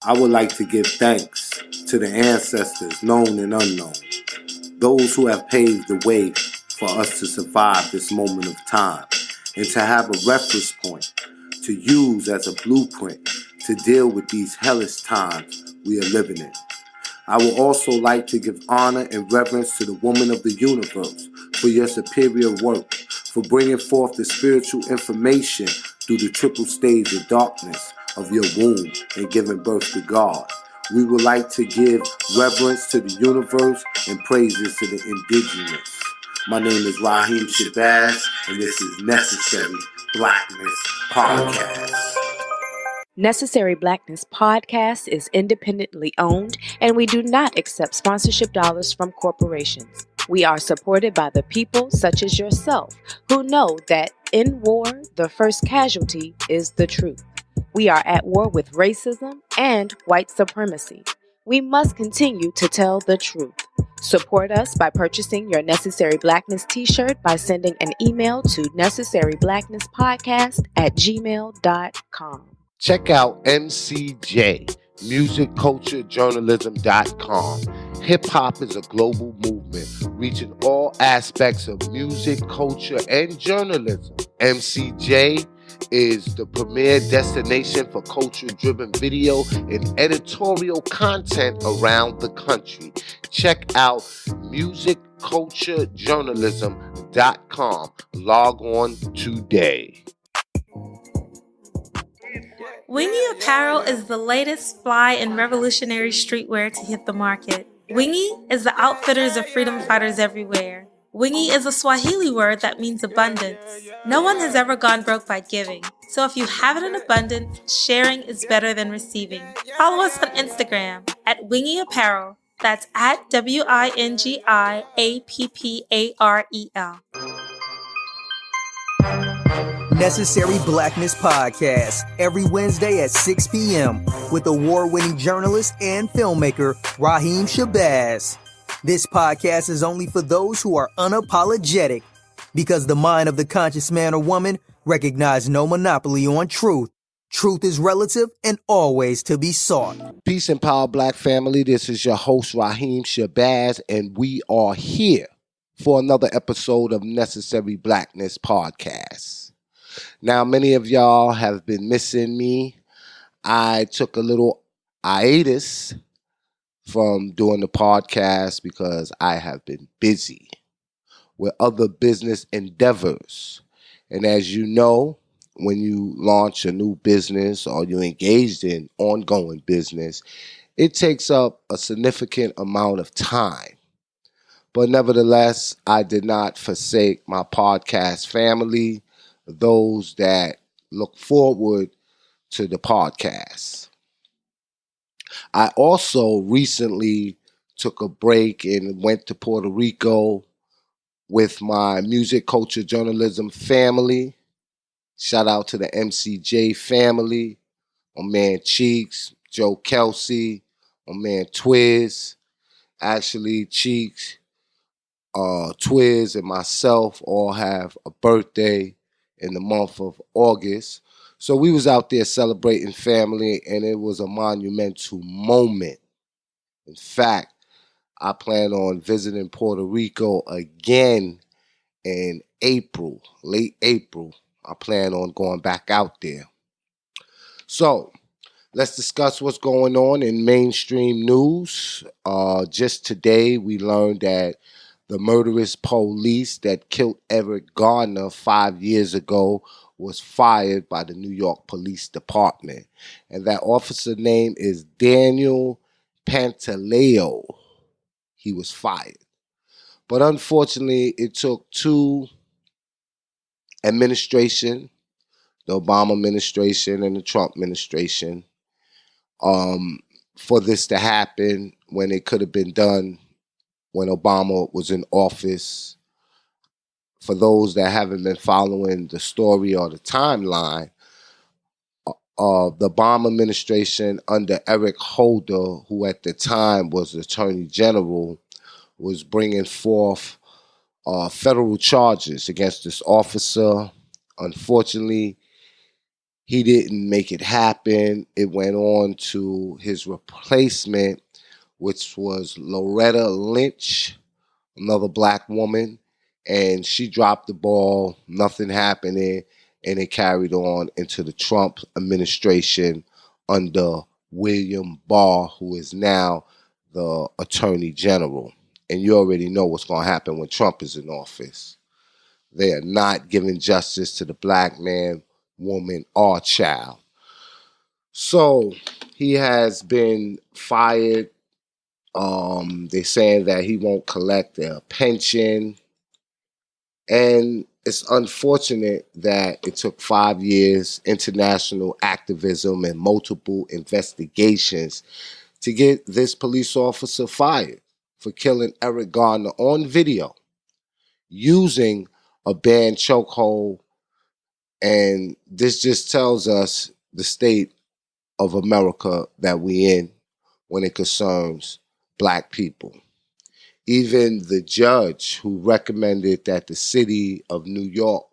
I would like to give thanks to the ancestors, known and unknown, those who have paved the way for us to survive this moment of time and to have a reference point to use as a blueprint to deal with these hellish times we are living in. I would also like to give honor and reverence to the woman of the universe for your superior work, for bringing forth the spiritual information through the triple stage of darkness of your womb and giving birth to God. We would like to give reverence to the universe and praises to the indigenous. My name is Raheem Shabazz, and this is Necessary Blackness Podcast. Necessary Blackness Podcast is independently owned, and we do not accept sponsorship dollars from corporations. We are supported by the people such as yourself who know that in war, the first casualty is the truth. We are at war with racism and white supremacy. We must continue to tell the truth. Support us by purchasing your Necessary Blackness t-shirt by sending an email to necessaryblacknesspodcast@gmail.com. Check out MCJ, musicculturejournalism.com. Hip-hop is a global movement, reaching all aspects of music, culture, and journalism. MCJ is the premier destination for culture-driven video and editorial content around the country. Check out musicculturejournalism.com. Log on today. Wingy Apparel is the latest fly and revolutionary streetwear to hit the market. Wingy is the outfitters of freedom fighters everywhere. Wingy is a Swahili word that means abundance. No one has ever gone broke by giving. So if you have it in abundance, sharing is better than receiving. Follow us on Instagram at Wingy Apparel. That's at WINGIAPPAREL. Necessary Blackness Podcast, every Wednesday at 6 p.m. with award-winning journalist and filmmaker Raheem Shabazz. This podcast is only for those who are unapologetic, because the mind of the conscious man or woman recognizes no monopoly on truth. Truth is relative and always to be sought. Peace and power, Black family. This is your host, Raheem Shabazz, and we are here for another episode of Necessary Blackness Podcast. Now, many of y'all have been missing me. I took a little hiatus from doing the podcast because I have been busy with other business endeavors. And as you know, when you launch a new business or you're engaged in ongoing business, it takes up a significant amount of time. But nevertheless, I did not forsake my podcast family, those that look forward to the podcast. I also recently took a break and went to Puerto Rico with my music culture journalism family. Shout out to the MCJ family, my man Cheeks, Joe Kelsey, my man Twiz. Actually, Cheeks, Twiz, and myself all have a birthday in the month of August. So we was out there celebrating family, and it was a monumental moment. In fact, I plan on visiting Puerto Rico again in April, late April. I plan on going back out there. So let's discuss what's going on in mainstream news. Just today, we learned that the murderous police that killed Eric Garner 5 years ago was fired by the New York Police Department. And that officer name is Daniel Pantaleo. He was fired. But unfortunately, it took two administrations, the Obama administration and the Trump administration, for this to happen when it could have been done when Obama was in office. For those that haven't been following the story or the timeline, the Obama administration under Eric Holder, who at the time was Attorney General, was bringing forth federal charges against this officer. Unfortunately, He didn't make it happen. It went on to his replacement, which was Loretta Lynch, another black woman, and she dropped the ball, nothing happening, and it carried on into the Trump administration under William Barr, who is now the Attorney General. And you already know what's going to happen when Trump is in office. They are not giving justice to the black man, woman, or child. So he has been fired. They're saying that he won't collect their pension. And it's unfortunate that it took 5 years, international activism, and multiple investigations to get this police officer fired for killing Eric Garner on video using a banned chokehold. And this just tells us the state of America that we in when it concerns black people. Even the judge who recommended that the city of New York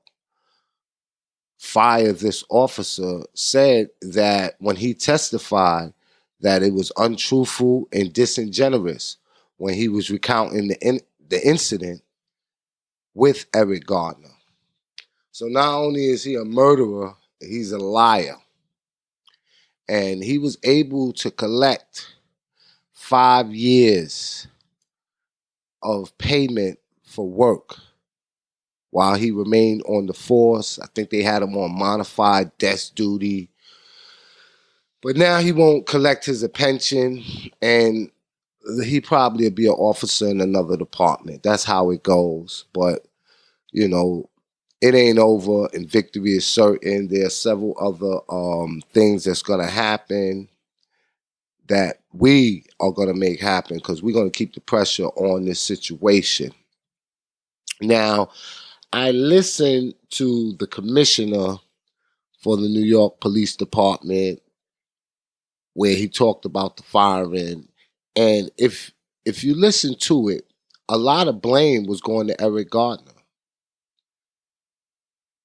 fire this officer said that when he testified that it was untruthful and disingenuous when he was recounting the incident with Eric Garner. So not only is he a murderer, he's a liar. And he was able to collect 5 years of payment for work while he remained on the force. I think they had him on modified desk duty. But now he won't collect his pension, and he probably will be an officer in another department. That's how it goes. But, you know, it ain't over and victory is certain. There are several other things that's going to happen that we are going to make happen because we're going to keep the pressure on this situation. Now, I listened to the commissioner for the New York Police Department where he talked about the firing. And if you listen to it, a lot of blame was going to Eric Garner.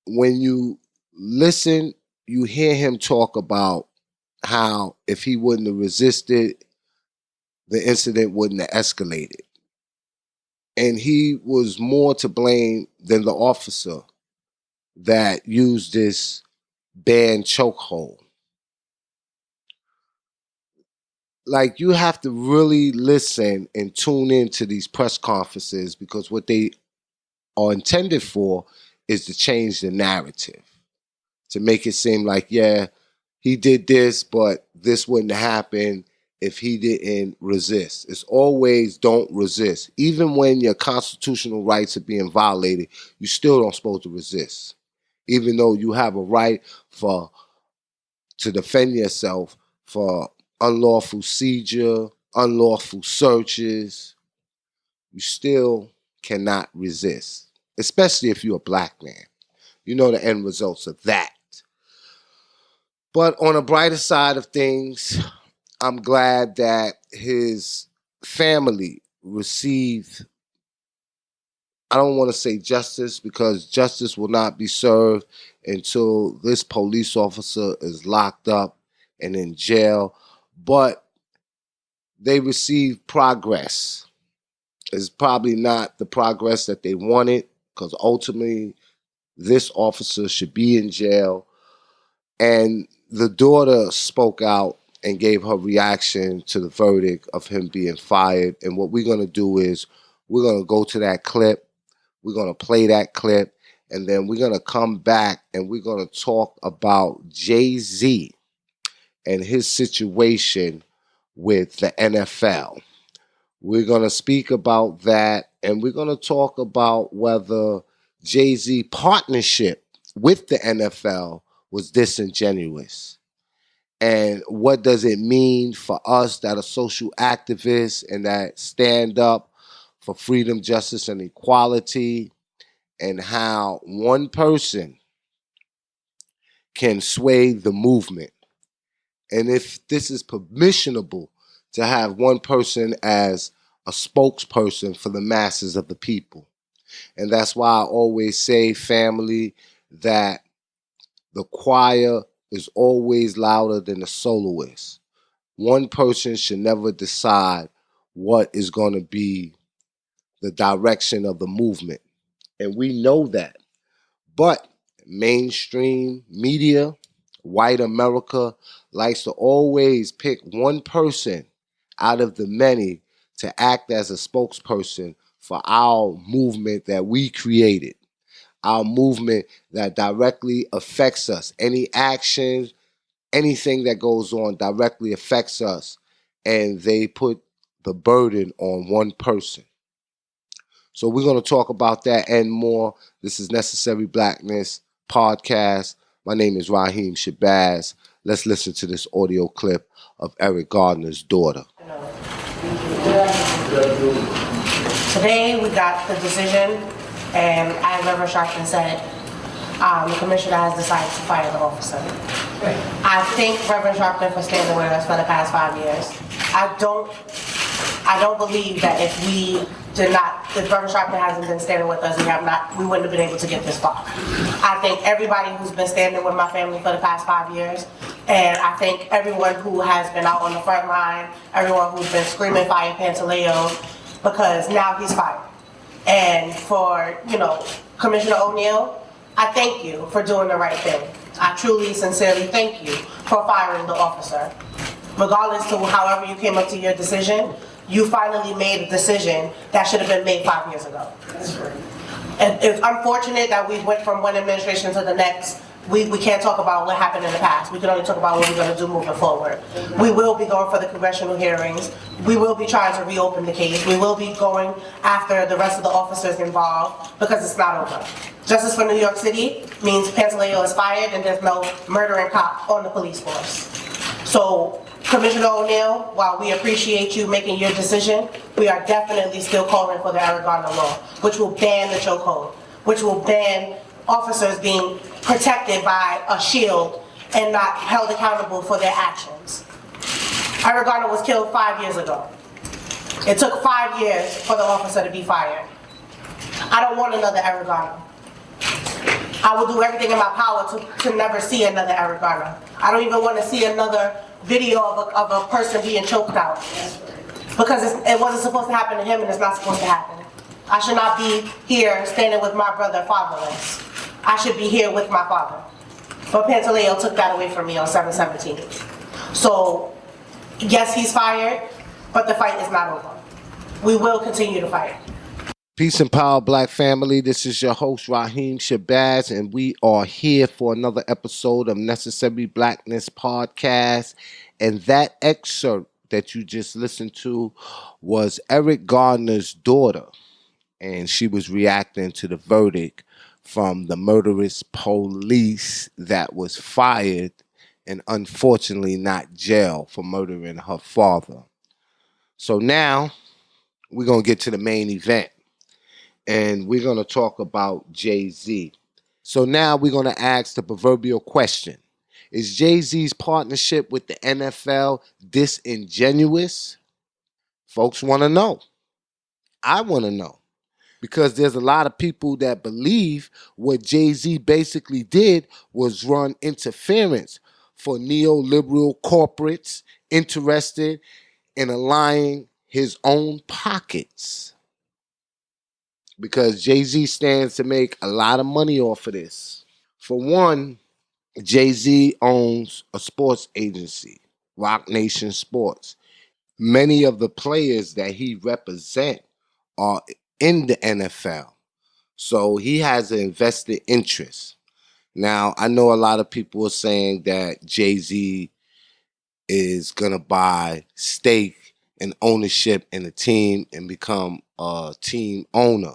When you listen, you hear him talk about how if he wouldn't have resisted, the incident wouldn't have escalated. And he was more to blame than the officer that used this banned chokehold. Like, you have to really listen and tune into these press conferences because what they are intended for is to change the narrative, to make it seem like, yeah, he did this, but this wouldn't happen if he didn't resist. It's always don't resist. Even when your constitutional rights are being violated, you still don't supposed to resist. Even though you have a right to defend yourself for unlawful seizure, unlawful searches, you still cannot resist, especially if you're a black man. You know the end results of that. But on a brighter side of things, I'm glad that his family received, I don't want to say justice because justice will not be served until this police officer is locked up and in jail. But they received progress. It's probably not the progress that they wanted because ultimately this officer should be in jail. And the daughter spoke out and gave her reaction to the verdict of him being fired. And what we're going to do is we're going to go to that clip. We're going to play that clip. And then we're going to come back and we're going to talk about Jay-Z and his situation with the NFL. We're going to speak about that. And we're going to talk about whether Jay-Z partnership with the NFL was disingenuous. And what does it mean for us that are social activists and that stand up for freedom, justice, and equality, and how one person can sway the movement. And if this is permissionable to have one person as a spokesperson for the masses of the people. And that's why I always say, family, that the choir is always louder than the soloist. One person should never decide what is going to be the direction of the movement. And we know that. But mainstream media, white America, likes to always pick one person out of the many to act as a spokesperson for our movement that we created, our movement that directly affects us. Any actions, anything that goes on directly affects us, and they put the burden on one person. So we're going to talk about that and more. This is Necessary Blackness Podcast. My name is Raheem Shabazz. Let's listen to this audio clip of Eric Garner's daughter. Today we got the decision, and as Reverend Sharpton said, the commissioner has decided to fire the officer. I thank Reverend Sharpton for standing with us for the past 5 years. I don't believe that if Reverend Sharpton hasn't been standing with us, we wouldn't have been able to get this far. I thank everybody who's been standing with my family for the past 5 years, and I thank everyone who has been out on the front line, everyone who's been screaming fire Pantaleo, because now he's fired. And for, Commissioner O'Neill, I thank you for doing the right thing. I truly, sincerely thank you for firing the officer. Regardless to however you came up to your decision, you finally made a decision that should have been made 5 years ago. That's right. And it's unfortunate that we went from one administration to the next. We can't talk about what happened in the past. We can only talk about what we're going to do moving forward. We will be going for the congressional hearings. We will be trying to reopen the case. We will be going after the rest of the officers involved because it's not over. Justice for New York City means Pantaleo is fired and there's no murdering cop on the police force. So, Commissioner O'Neill, while we appreciate you making your decision, we are definitely still calling for the Eric Garner law, which will ban the chokehold, which will ban officers being protected by a shield and not held accountable for their actions. Eric Garner was killed 5 years ago. It took 5 years for the officer to be fired. I don't want another Eric Garner. I will do everything in my power to never see another Eric Garner. I don't even want to see another video of a person being choked out. Because it wasn't supposed to happen to him and it's not supposed to happen. I should not be here standing with my brother fatherless. I should be here with my father. But Pantaleo took that away from me on 7/17. So, yes, he's fired, but the fight is not over. We will continue to fight. Peace and power, Black family. This is your host, Raheem Shabazz, and we are here for another episode of Necessary Blackness Podcast. And that excerpt that you just listened to was Eric Garner's daughter, and she was reacting to the verdict from the murderous police that was fired and unfortunately not jailed for murdering her father. So now we're going to get to the main event. And we're going to talk about Jay-Z. So now we're going to ask the proverbial question. Is Jay-Z's partnership with the NFL disingenuous? Folks want to know. I want to know. Because there's a lot of people that believe what Jay-Z basically did was run interference for neoliberal corporates interested in aligning his own pockets. Because Jay-Z stands to make a lot of money off of this. For one, Jay-Z owns a sports agency, Roc Nation Sports. Many of the players that he represents are in the NFL. So he has an invested interest. Now, I know a lot of people are saying that Jay-Z is going to buy stake and ownership in the team and become a team owner.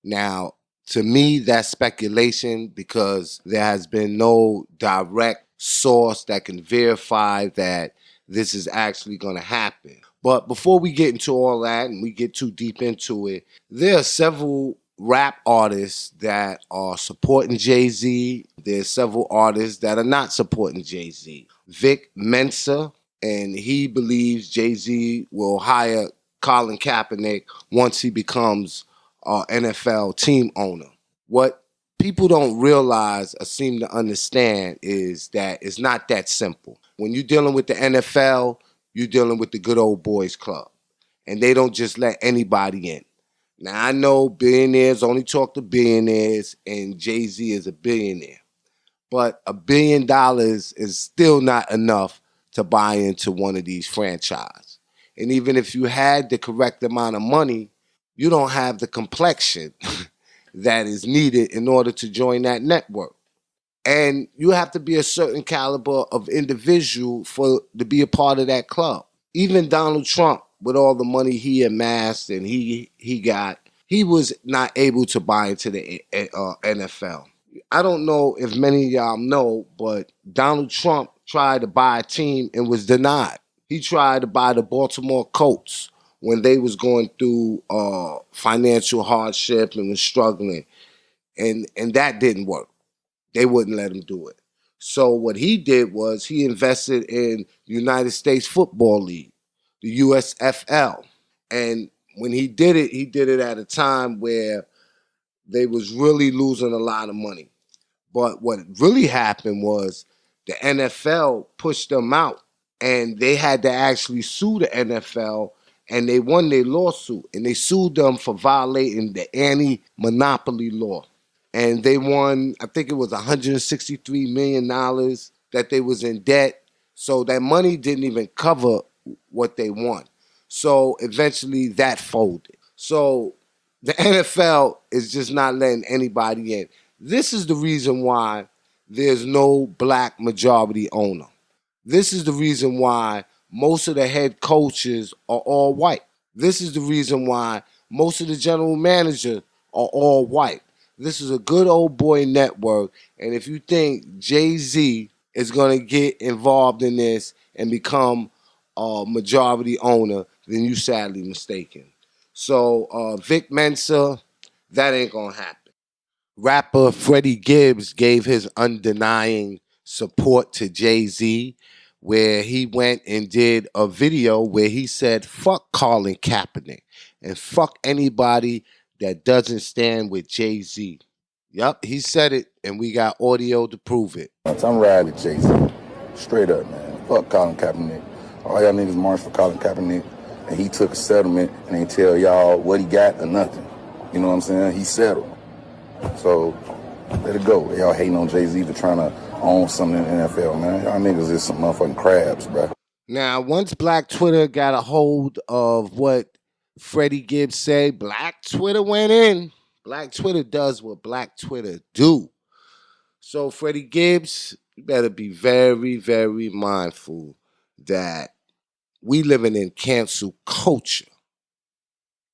Now, to me, that's speculation because there has been no direct source that can verify that this is actually going to happen. But before we get into all that and we get too deep into it, there are several rap artists that are supporting Jay-Z. There's several artists that are not supporting Jay-Z. Vic Mensa, and he believes Jay-Z will hire Colin Kaepernick once he becomes NFL team owner. What people don't realize or seem to understand is that it's not that simple. When you're dealing with the NFL, you're dealing with the good old boys club. And they don't just let anybody in. Now, I know billionaires only talk to billionaires, and Jay-Z is a billionaire. But $1 billion is still not enough to buy into one of these franchises. And even if you had the correct amount of money, you don't have the complexion that is needed in order to join that network. And you have to be a certain caliber of individual to be a part of that club. Even Donald Trump, with all the money he amassed and he got, he was not able to buy into the NFL. I don't know if many of y'all know, but Donald Trump tried to buy a team and was denied. He tried to buy the Baltimore Colts when they was going through financial hardship and was struggling. And that didn't work. They wouldn't let him do it. So what he did was he invested in the United States Football League, the USFL. And when he did it at a time where they was really losing a lot of money. But what really happened was the NFL pushed them out, and they had to actually sue the NFL, and they won their lawsuit, and they sued them for violating the anti-monopoly law. And they won, I think it was $163 million that they was in debt. So that money didn't even cover what they won. So eventually that folded. So the NFL is just not letting anybody in. This is the reason why there's no black majority owner. This is the reason why most of the head coaches are all white. This is the reason why most of the general managers are all white. This is a good old boy network. And if you think Jay-Z is going to get involved in this and become a majority owner, then you sadly mistaken. So Vic Mensa, that ain't going to happen. Rapper Freddie Gibbs gave his undenying support to Jay-Z, where he went and did a video where he said, fuck Colin Kaepernick and fuck anybody that doesn't stand with Jay-Z. Yup, he said it, and we got audio to prove it. I'm riding with Jay-Z. Straight up, man. Fuck Colin Kaepernick. All y'all niggas marched for Colin Kaepernick, and he took a settlement and ain't tell y'all what he got or nothing. You know what I'm saying? He settled. So, let it go. Y'all hating on Jay-Z for trying to own something in the NFL, man. Y'all niggas is some motherfucking crabs, bro. Now, once Black Twitter got a hold of what Freddie Gibbs said, Black Twitter went in. Black Twitter does what Black Twitter do. So, Freddie Gibbs, you better be very, very mindful that we living in cancel culture.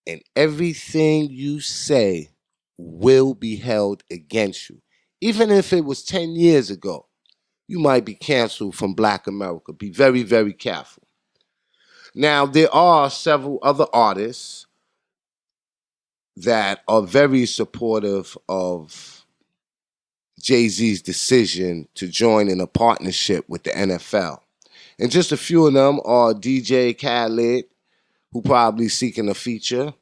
And everything you say will be held against you. Even if it was 10 years ago, you might be canceled from Black America. Be very, very careful. Now, there are several other artists that are very supportive of Jay-Z's decision to join in a partnership with the NFL. And just a few of them are DJ Khaled, who probably seeking a feature.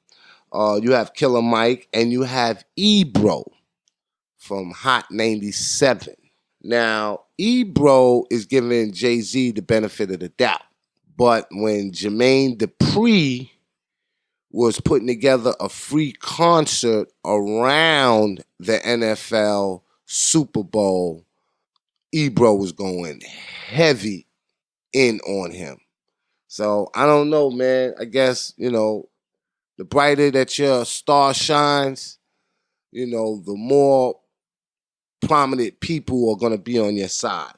You have Killer Mike, and you have Ebro from Hot 97. Now, Ebro is giving Jay-Z the benefit of the doubt. But when Jermaine Dupri was putting together a free concert around the NFL Super Bowl, Ebro was going heavy in on him. So, I don't know, man. I guess, the brighter that your star shines, the more prominent people are going to be on your side.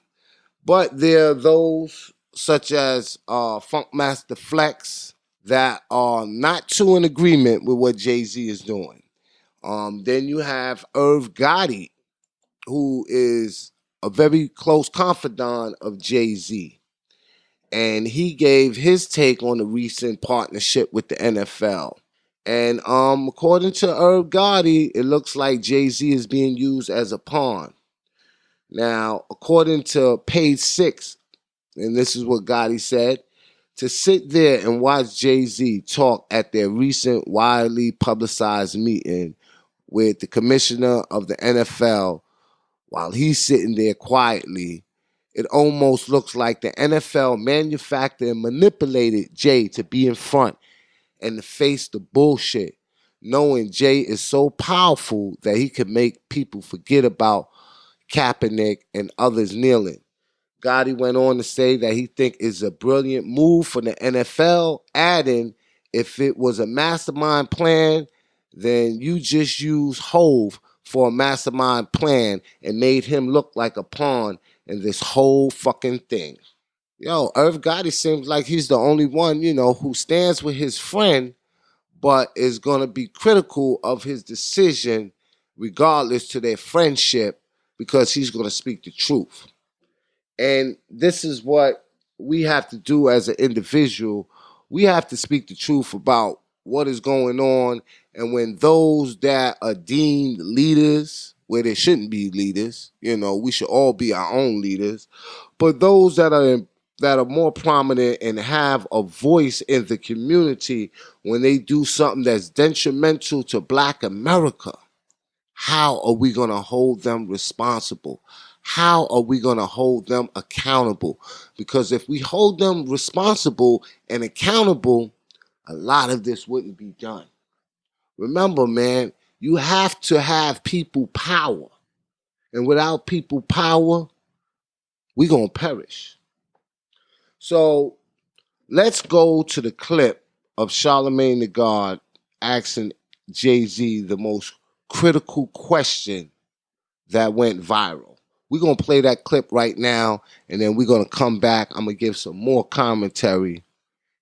But there are those such as Funkmaster Flex that are not too in agreement with what Jay-Z is doing. Then you have Irv Gotti, who is a very close confidant of Jay-Z. And he gave his take on the recent partnership with the NFL. And according to Irv Gotti, it looks like Jay-Z is being used as a pawn. Now, according to Page 6, and this is what Gotti said, to sit there and watch Jay-Z talk at their recent widely publicized meeting with the commissioner of the NFL while he's sitting there quietly. It almost looks like the NFL manufactured and manipulated Jay to be in front and to face the bullshit, knowing Jay is so powerful that he could make people forget about Kaepernick and others kneeling. Gotti went on to say that he think it's a brilliant move for the NFL, adding, if it was a mastermind plan, then you just use Hove for a mastermind plan and made him look like a pawn in this whole fucking thing. Yo, Irv Gotti seems like he's the only one, who stands with his friend, but is going to be critical of his decision regardless to their friendship, because he's going to speak the truth. And this is what we have to do as an individual. We have to speak the truth about what is going on. And when those that are deemed leaders, where they shouldn't be leaders, we should all be our own leaders. But those that are more prominent and have a voice in the community, when they do something that's detrimental to Black America, how are we going to hold them responsible? How are we going to hold them accountable? Because if we hold them responsible and accountable, a lot of this wouldn't be done. Remember, man, you have to have people power. And without people power, we're going to perish. So let's go to the clip of Charlemagne the God asking Jay-Z the most critical question that went viral. We're going to play that clip right now, and then we're going to come back. I'm going to give some more commentary,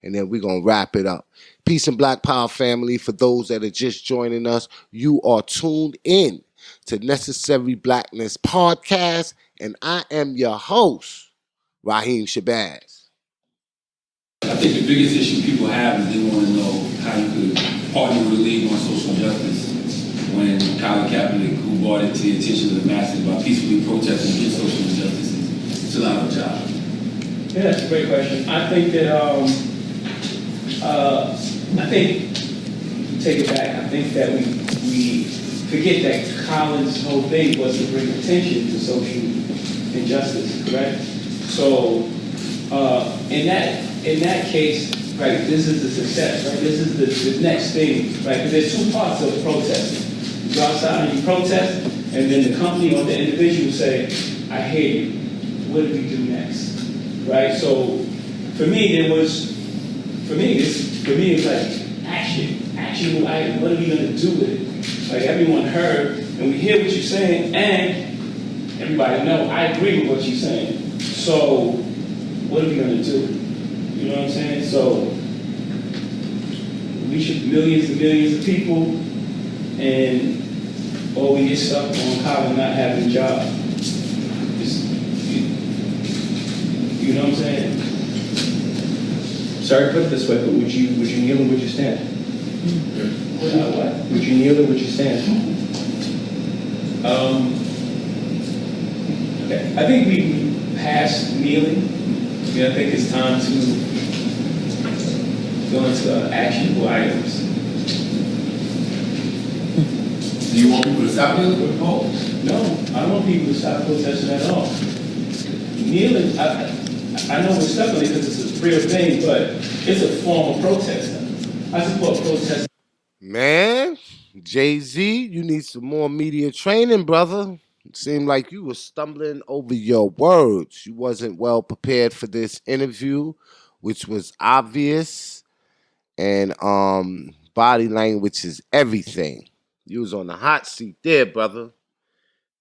and then we're going to wrap it up. Peace and Black Power family. For those that are just joining us, you are tuned in to Necessary Blackness Podcast, and I am your host, Raheem Shabazz. I think the biggest issue people have is they want to know how you could partner with the league on social justice when Colin Kaepernick, who brought it to the attention of the masses by peacefully protesting against social injustice, is still out of a job. Yeah, that's a great question. I think that, take it back. I think that we forget that Colin's whole thing was to bring attention to social injustice, correct? So, in that case, right, this is the success, right? This is the next thing, right? Because there's two parts of protesting. You go outside and you protest, and then the company or the individual say, I hear you. What do we do next? Right? So for me, it was like action. Actionable item. What are we gonna do with it? Like everyone heard, and we hear what you're saying, and everybody know I agree with what you're saying. So what are we gonna do? You know what I'm saying? So we should millions and millions of people, and we get stuck on Colin not having a job. You know what I'm saying? Sorry to put it this way, but would you kneel and would you stand? What? Would you kneel and would you stand? Okay. I think we passed kneeling. I think it's time to go into actionable items. Do you want people to stop kneeling or oppose? No, I don't want people to stop protesting at all. Kneeling, I know we're stuck on it because it's a real thing, but it's a form of protest. I support protest. Man, Jay-Z, you need some more media training, brother. It seemed like you were stumbling over your words. You wasn't well prepared for this interview, which was obvious. And body language is everything. You was on the hot seat there, brother,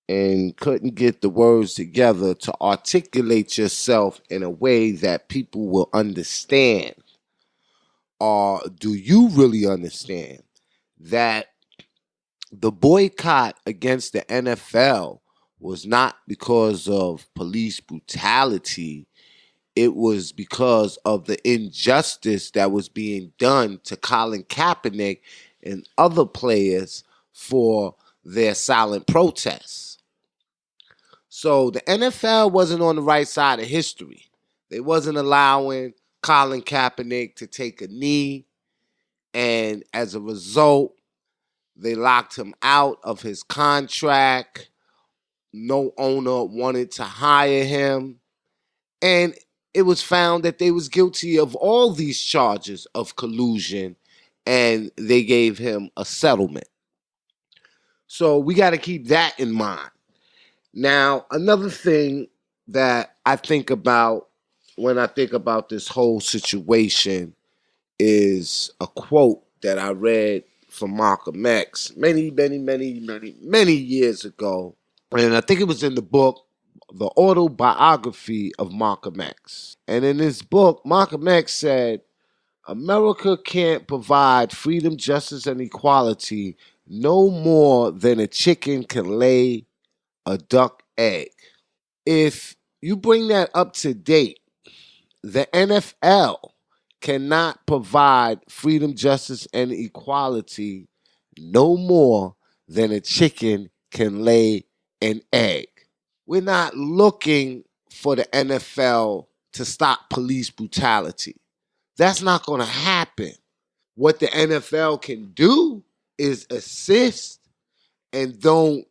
and couldn't get the words together to articulate yourself in a way that people will understand. Or do you really understand that the boycott against the NFL was not because of police brutality? It was because of the injustice that was being done to Colin Kaepernick and other players for their silent protests. So the NFL wasn't on the right side of history. They wasn't allowing Colin Kaepernick to take a knee, and as a result, They locked him out of his contract. No owner wanted to hire him. And it was found that they was guilty of all these charges of collusion, and they gave him a settlement. So we got to keep that in mind. Now, another thing that I think about when I think about this whole situation is a quote that I read from Malcolm X many years ago. And I think it was in the book, The Autobiography of Malcolm X. And in this book, Malcolm X said, America can't provide freedom, justice, and equality no more than a chicken can lay a duck egg. If you bring that up to date, the NFL cannot provide freedom, justice, and equality no more than a chicken can lay an egg. We're not looking for the NFL to stop police brutality. That's not going to happen. What the NFL can do is assist and don't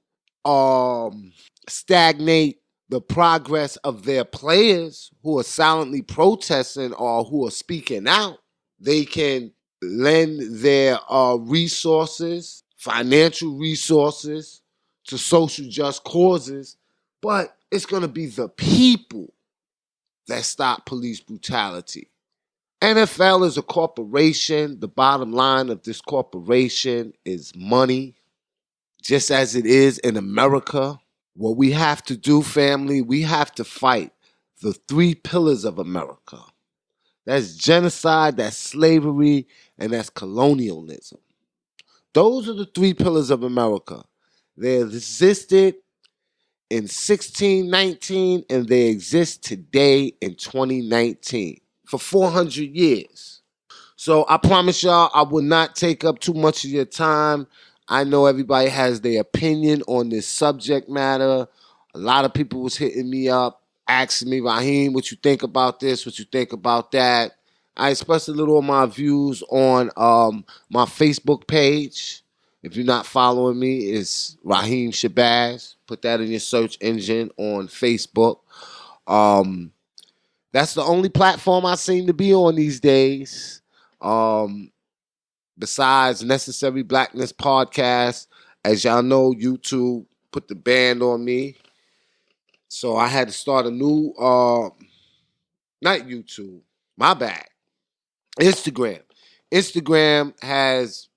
stagnate the progress of their players who are silently protesting or who are speaking out. They can lend their resources, financial resources, to social just causes, but it's going to be the people that stop police brutality. NFL is a corporation. The bottom line of this corporation is money, just as it is in America. What we have to do, family, we have to fight the 3 pillars of America. That's genocide, that's slavery, and that's colonialism. Those are the 3 pillars of America. They existed in 1619 and they exist today in 2019 for 400 years. So I promise y'all I will not take up too much of your time. I know everybody has their opinion on this subject matter. A lot of people was hitting me up, asking me, Raheem, what you think about this, what you think about that. I expressed a little of my views on my Facebook page. If you're not following me, it's Raheem Shabazz. Put that in your search engine on Facebook. That's the only platform I seem to be on these days. Besides Necessary Blackness Podcast, as y'all know, YouTube put the ban on me. So I had to start a new, not YouTube, my bad, Instagram. Instagram has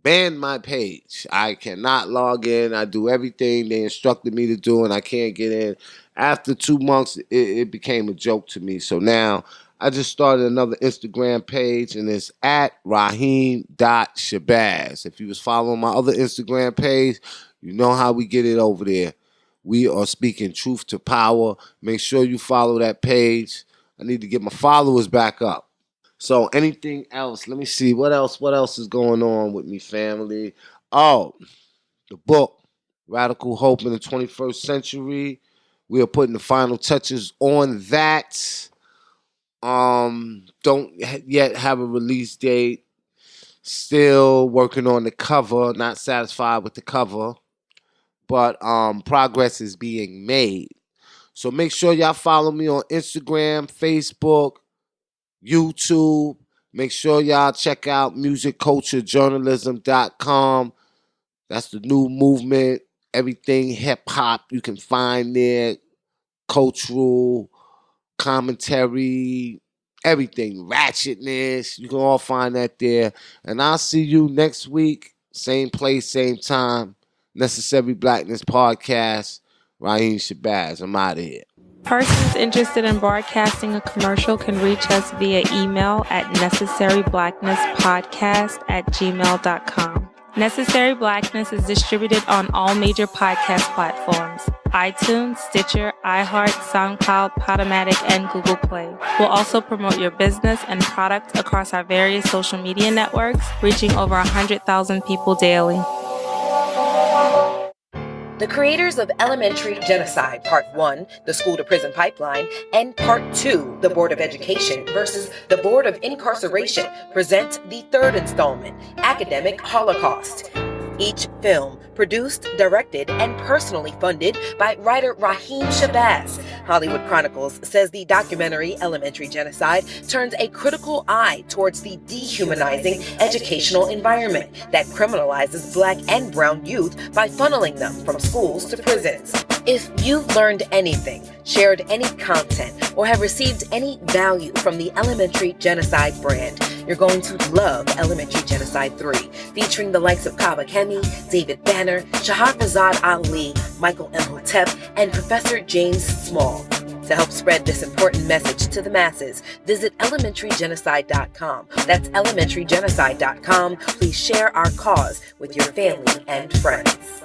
banned my page. I cannot log in. I do everything they instructed me to do, and I can't get in. After 2 months, it became a joke to me. So now I just started another Instagram page, and it's at Raheem.Shabazz. If you was following my other Instagram page, you know how we get it over there. We are speaking truth to power. Make sure you follow that page. I need to get my followers back up. So anything else? Let me see. What else is going on with me, family? Oh, the book, Radical Hope in the 21st Century. We are putting the final touches on that. Don't yet have a release date. Still working on the cover. Not satisfied with the cover. But progress is being made. So make sure y'all follow me on Instagram, Facebook, YouTube. Make sure y'all check out musicculturejournalism.com. That's the new movement. Everything hip-hop you can find there. Cultural, commentary, everything. Ratchetness. You can all find that there. And I'll see you next week. Same place, same time. Necessary Blackness Podcast. Raheem Shabazz. I'm out of here. Persons interested in broadcasting a commercial can reach us via email at necessaryblacknesspodcast@gmail.com. Necessary Blackness is distributed on all major podcast platforms: iTunes, Stitcher, iHeart, SoundCloud, Podomatic, and Google Play. We'll also promote your business and product across our various social media networks, reaching over 100,000 people daily. The creators of Elementary Genocide Part 1, The School to Prison Pipeline, and Part 2, The Board of Education versus the Board of Incarceration, present the third installment, Academic Holocaust. Each film produced, directed, and personally funded by writer Raheem Shabazz. Hollywood Chronicles says the documentary Elementary Genocide turns a critical eye towards the dehumanizing educational environment that criminalizes Black and brown youth by funneling them from schools to prisons. If you've learned anything, shared any content, or have received any value from the Elementary Genocide brand, you're going to love Elementary Genocide 3, featuring the likes of Kaba Kemi, David Banner, Shahrazad Ali, Michael Imhotep, and Professor James Small. To help spread this important message to the masses, visit elementarygenocide.com. That's elementarygenocide.com. Please share our cause with your family and friends.